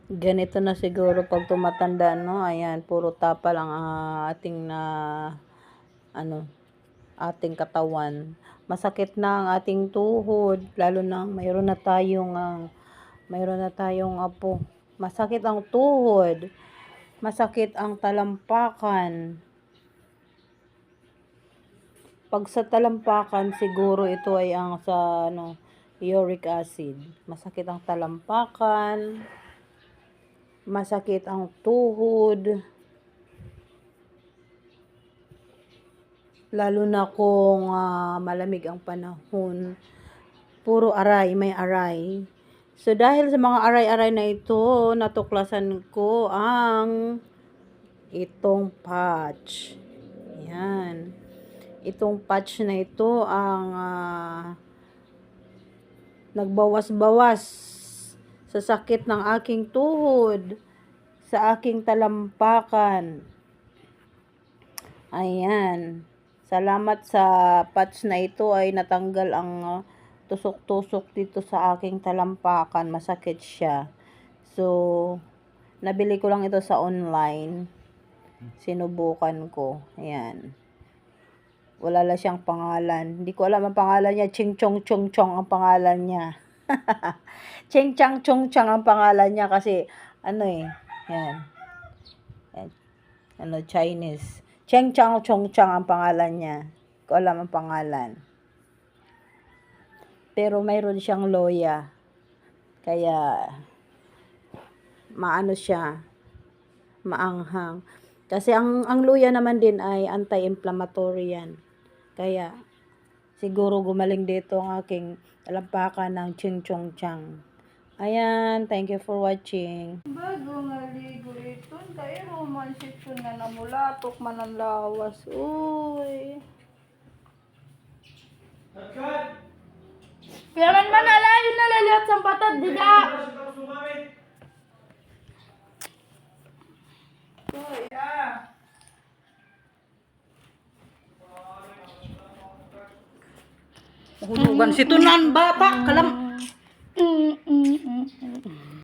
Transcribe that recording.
Ganito na siguro pag tumatanda, no? Ayan, puro tapa lang ang ating ano, ating katawan. Masakit na ang ating tuhod, lalo na mayroon na tayong apo. Masakit ang tuhod, masakit ang talampakan. Pag sa talampakan, siguro ito ay ang sa uric acid. Masakit ang talampakan, masakit ang tuhod, lalo na kung malamig ang panahon. Puro aray, may aray. So, dahil sa mga aray-aray na ito, natuklasan ko ang itong patch. Yan. Itong patch na ito ang nagbawas-bawas sa sakit ng aking tuhod, sa aking talampakan. Ayan. Salamat sa patch na ito ay natanggal ang tusok-tusok dito sa aking talampakan. Masakit siya. So, nabili ko lang ito sa online. Sinubukan ko. Ayan. Wala lang siyang pangalan. Hindi ko alam ang pangalan niya. Ching Chong Chong Chong ang pangalan niya. Ching Chang Chong Chang ang pangalan niya kasi yan. Chinese. Cheng Chang Chong Chang ang pangalan niya. Hindi ko alam ang pangalan. Pero mayroon siyang loya. Kaya maano siya, maanghang. Kasi ang luya naman din ay anti-inflammatory yan. Kaya siguro gumaling dito ang aking talampakan ng Ching Chong Chang. Ayan, thank you for watching. Bago maligo ito, dahil romantic ko na namulatok man ang lawas. Uy. Kaya man manalayo na laliot sa patad, di ka? Hulugan si Tunan, bata, kalam.